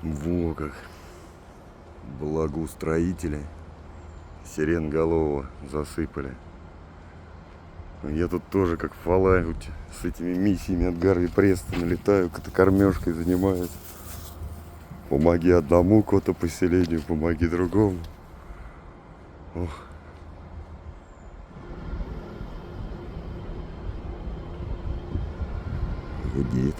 Во как благоустроители Сиреноголового засыпали. Я тут тоже как в Fallout с этими миссиями от Гарви Престона летаю, кормежкой занимаюсь. Помоги одному кота поселению, помоги другому. Ох. Гудит.